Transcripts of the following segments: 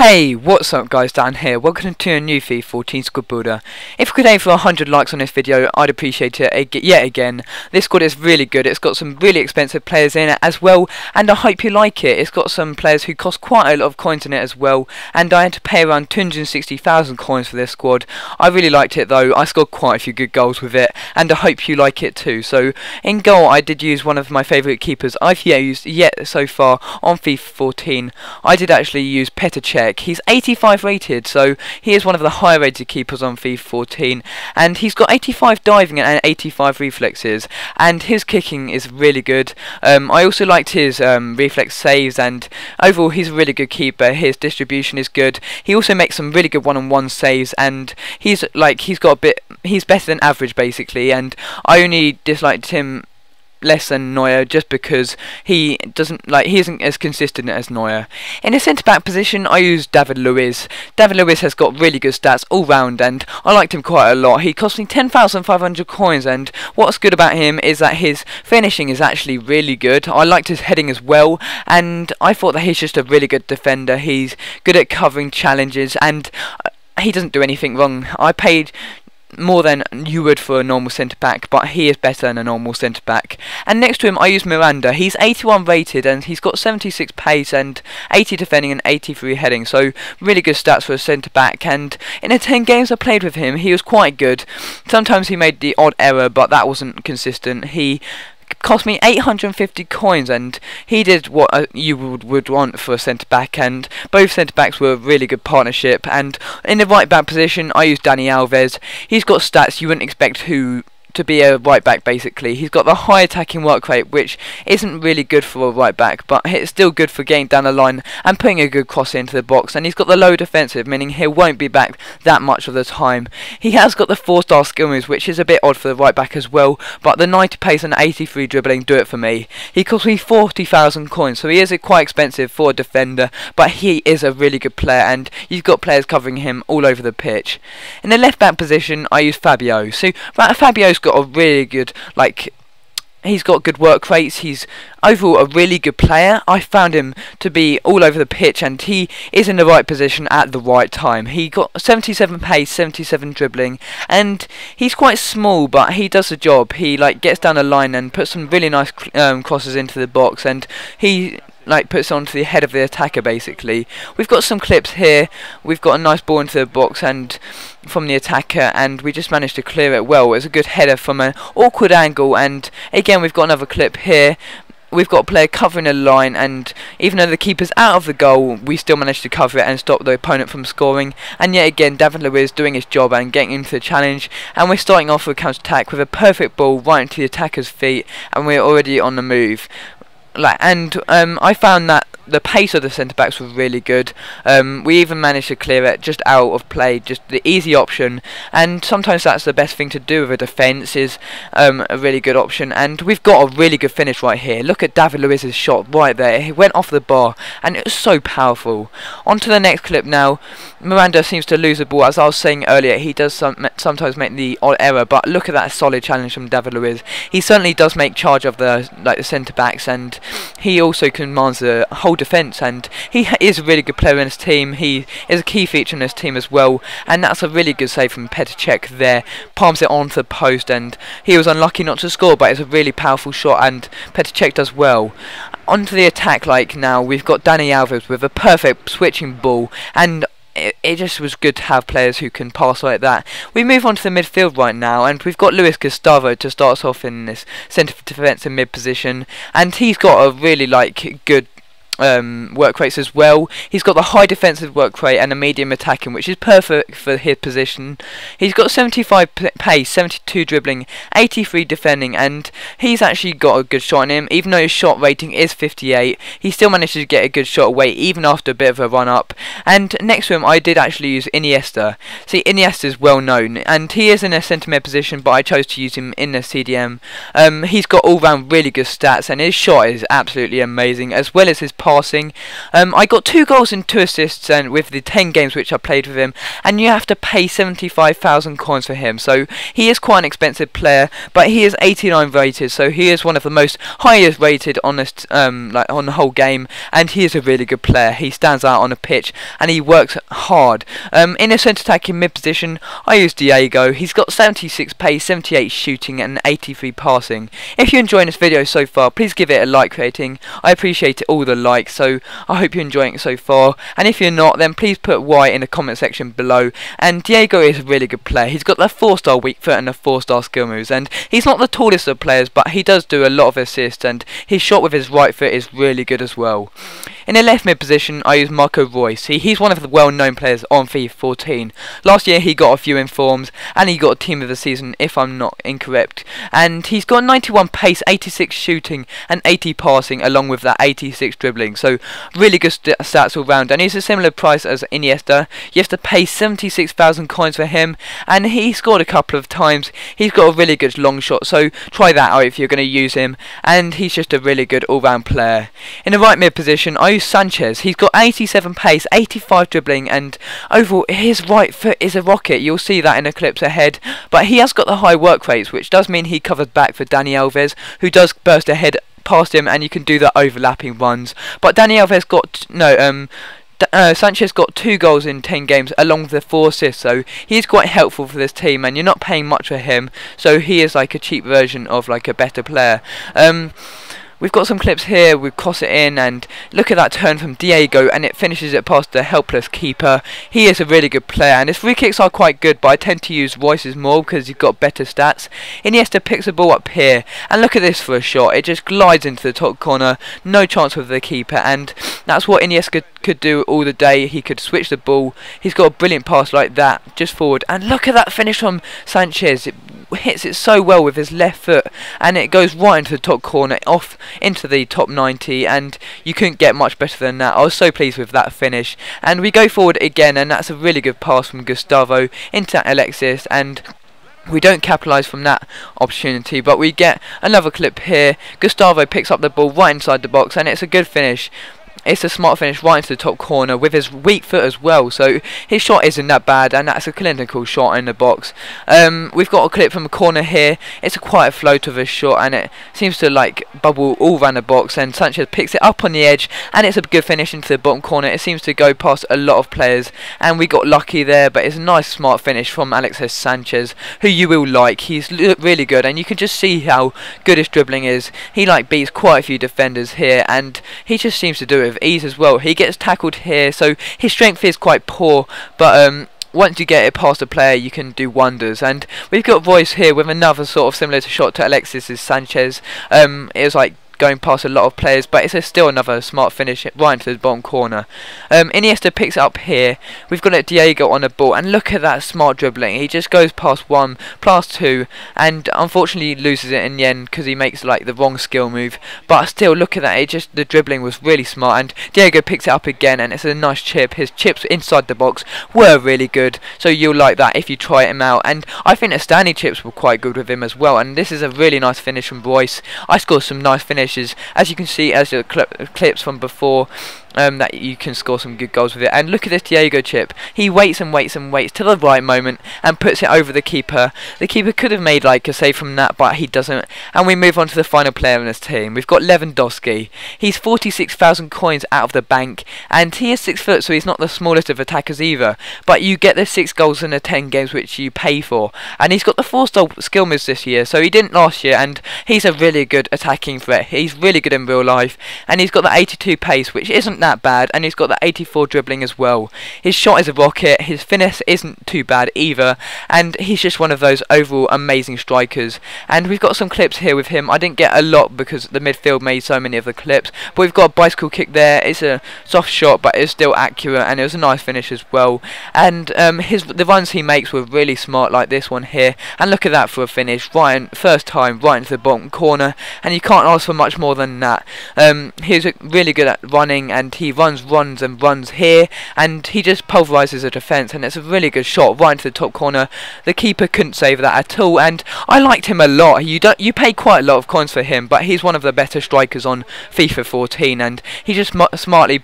Hey, what's up guys, Dan here. Welcome to a new FIFA 14 squad builder. If we could aim for 100 likes on this video, I'd appreciate it yet again. This squad is really good. It's got some really expensive players in it as well, and I hope you like it. It's got some players who cost quite a lot of coins in it as well, and I had to pay around 260,000 coins for this squad. I really liked it though. I scored quite a few good goals with it, and I hope you like it too. So in goal I did use one of my favourite keepers I've used yet so far on FIFA 14. I did actually use Petr. He's 85 rated, so he is one of the higher rated keepers on FIFA 14, and he's got 85 diving and 85 reflexes, and his kicking is really good. I also liked his reflex saves, and overall he's a really good keeper. His distribution is good. He also makes some really good one-on-one saves, and he's better than average basically, and I only disliked him less than Neuer just because he isn't as consistent as Neuer. In the centre back position I used David Luiz. David Luiz has got really good stats all round, and I liked him quite a lot. He cost me 10,500 coins, and what's good about him is that his finishing is actually really good. I liked his heading as well, and I thought that he's just a really good defender. He's good at covering challenges, and he doesn't do anything wrong. I paid more than you would for a normal centre back, but he is better than a normal centre back. And next to him I use Miranda. He's 81 rated, and he's got 76 pace and 80 defending and 83 heading, so really good stats for a centre back. And in the 10 games I played with him, he was quite good. Sometimes he made the odd error, but that wasn't consistent. He cost me 850 coins, and he did what you would want for a centre back, and both centre backs were a really good partnership. And in the right back position I used Dani Alves. He's got stats you wouldn't expect to be a right back basically. He's got the high attacking work rate, which isn't really good for a right back, but it's still good for getting down the line and putting a good cross into the box. And he's got the low defensive, meaning he won't be back that much of the time. He has got the 4-star skill moves, which is a bit odd for the right back as well, but the 90 pace and 83 dribbling do it for me. He cost me 40,000 coins, so he is quite expensive for a defender, but he is a really good player, and you've got players covering him all over the pitch. In the left back position I use Fabio. So Fabio's got a really good, he's got good work rates. He's overall a really good player. I found him to be all over the pitch, and he is in the right position at the right time. He got 77 pace, 77 dribbling, and he's quite small, but he does the job. He gets down the line and puts some really nice crosses into the box, and he puts it onto the head of the attacker basically. We've got some clips here. We've got a nice ball into the box and from the attacker, and we just managed to clear it well. It was a good header from an awkward angle, and again we've got another clip here. We've got a player covering a line, and even though the keeper's out of the goal, we still managed to cover it and stop the opponent from scoring. And yet again, David Luiz doing his job and getting into the challenge, and we're starting off with a counter-attack with a perfect ball right into the attacker's feet, and we're already on the move. I found that the pace of the centre backs was really good. We even managed to clear it just out of play, just the easy option, and sometimes that's the best thing to do with a defence, is a really good option. And we've got a really good finish right here. Look at David Luiz's shot right there. He went off the bar, and it was so powerful. On to the next clip now. Miranda seems to lose the ball. As I was saying earlier, he does sometimes make the odd error, but look at that solid challenge from David Luiz. He certainly does make charge of the centre backs, and he also commands the whole defence, and he is a really good player in his team. He is a key feature in his team as well, and that's a really good save from Petr there. Palms it onto the post, and he was unlucky not to score, but it's a really powerful shot, and Petr does well. Onto the attack now, we've got Dani Alves with a perfect switching ball, and it just was good to have players who can pass like that. We move on to the midfield right now, and we've got Luis Gustavo to start us off in this centre defence and mid position, and he's got a really good work rates as well. He's got the high defensive work rate and a medium attacking, which is perfect for his position. He's got 75 pace, 72 dribbling, 83 defending, and he's actually got a good shot on him. Even though his shot rating is 58, he still manages to get a good shot away even after a bit of a run up. And next to him I did actually use Iniesta. See, Iniesta is well known, and he is in a centre mid position, but I chose to use him in the CDM. He's got all round really good stats, and his shot is absolutely amazing, as well as his pass passing. I got 2 goals and 2 assists and with the 10 games which I played with him, and you have to pay 75,000 coins for him, so he is quite an expensive player, but he is 89 rated, so he is one of the most highest rated on this, like on the whole game, and he is a really good player. He stands out on the pitch and he works hard. In a centre attacking mid position, I use Diego. He's got 76 pace, 78 shooting and 83 passing. If you're enjoying this video so far, please give it a like rating. I appreciate all the likes, so I hope you're enjoying it so far, and if you're not, then please put Y in the comment section below. And Diego is a really good player. He's got the 4-star weak foot and the 4-star skill moves, and he's not the tallest of players, but he does do a lot of assists, and his shot with his right foot is really good as well. In the left mid position, I use Marco Reus. He's one of the well-known players on FIFA 14. Last year he got a few informs, and he got a team of the season if I'm not incorrect. And he's got 91 pace, 86 shooting and 80 passing along with that 86 dribbling. So really good stats all round, and he's a similar price as Iniesta. You have to pay 76,000 coins for him, and he scored a couple of times. He's got a really good long shot, so try that out if you're going to use him, and he's just a really good all-round player. In the right mid position, I use Sanchez. He's got 87 pace, 85 dribbling, and overall his right foot is a rocket. You'll see that in the clips ahead, but he has got the high work rates, which does mean he covers back for Dani Alves, who does burst ahead past him, and you can do the overlapping runs. But Dani Alves got Sanchez got 2 goals in 10 games along with the 4 assists, so he is quite helpful for this team, and you're not paying much for him, so he is like a cheap version of like a better player. We've got some clips here, we cross it in, and look at that turn from Diego, and it finishes it past the helpless keeper. He is a really good player, and his free kicks are quite good, but I tend to use Reus's more because he's got better stats. Iniesta picks the ball up here, and look at this for a shot. It just glides into the top corner, no chance with the keeper, and that's what Iniesta could do all the day. He could switch the ball. He's got a brilliant pass like that, just forward, and look at that finish from Sanchez. It hits it so well with his left foot, and it goes right into the top corner, off into the top 90, and you couldn't get much better than that. I was so pleased with that finish, and we go forward again, and that's a really good pass from Gustavo into Alexis, and we don't capitalise from that opportunity, but we get another clip here. Gustavo picks up the ball right inside the box, and it's a good finish. It's a smart finish right into the top corner with his weak foot as well, so his shot isn't that bad, and that's a clinical shot in the box. We've got a clip from a corner here. It's a quiet float of a shot, and it seems to like bubble all around the box, and Sanchez picks it up on the edge, and it's a good finish into the bottom corner. It seems to go past a lot of players, and we got lucky there, but it's a nice smart finish from Alexis Sanchez, who you will like. He's really good, and you can just see how good his dribbling is. He like beats quite a few defenders here, and he just seems to do it with ease as well. He gets tackled here, so his strength is quite poor, but once you get it past a player, you can do wonders. And we've got Reus here with another sort of similar shot to Alexis Sanchez. It was like going past a lot of players, but it's still another smart finish right into the bottom corner. Iniesta picks it up here. We've got Diego on the ball, and look at that smart dribbling. He just goes past 1, past 2, and unfortunately loses it in the end because he makes like the wrong skill move. But still, look at that. The dribbling was really smart, and Diego picks it up again, and it's a nice chip. His chips inside the box were really good, so you'll like that if you try him out. And I think the standing chips were quite good with him as well. And this is a really nice finish from Reus. I scored some nice finishes, as you can see, as the clips from before, that you can score some good goals with it. And look at this Diego chip. He waits and waits and waits till the right moment and puts it over the keeper. The keeper could have made like a save from that, but he doesn't. And we move on to the final player in this team. We've got Lewandowski. He's 46,000 coins out of the bank, and he is 6 foot, so he's not the smallest of attackers either. But you get the 6 goals in the 10 games which you pay for, and he's got the 4-star skill moves this year, so he didn't last year, and he's a really good attacking threat. He's really good in real life, and he's got the 82 pace, which isn't that bad, and he's got the 84 dribbling as well. His shot is a rocket, his finesse isn't too bad either, and he's just one of those overall amazing strikers. And we've got some clips here with him. I didn't get a lot because the midfield made so many of the clips, but we've got a bicycle kick there. It's a soft shot, but it's still accurate, and it was a nice finish as well. And the runs he makes were really smart, like this one here, and look at that for a finish, first time right into the bottom corner, and you can't ask for much more than that. He was really good at running, and and he runs and runs here, and he just pulverises the defence, and it's a really good shot right into the top corner. The keeper couldn't save that at all, and I liked him a lot. You pay quite a lot of coins for him, but he's one of the better strikers on FIFA 14, and he just smartly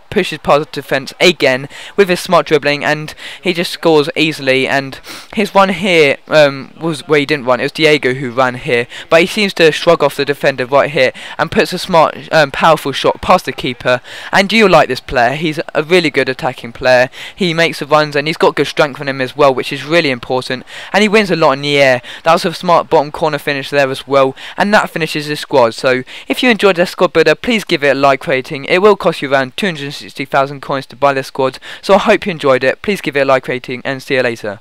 pushes past the defence again with his smart dribbling, and he just scores easily. And his run here was where he didn't run. It was Diego who ran here, but he seems to shrug off the defender right here and puts a smart powerful shot past the keeper. And you like this player. He's a really good attacking player. He makes the runs, and he's got good strength on him as well, which is really important, and he wins a lot in the air. That was a smart bottom corner finish there as well, and that finishes his squad. So if you enjoyed this squad builder, please give it a like rating. It will cost you around 260,000 coins to buy this squad, so I hope you enjoyed it. Please give it a like rating, and see you later.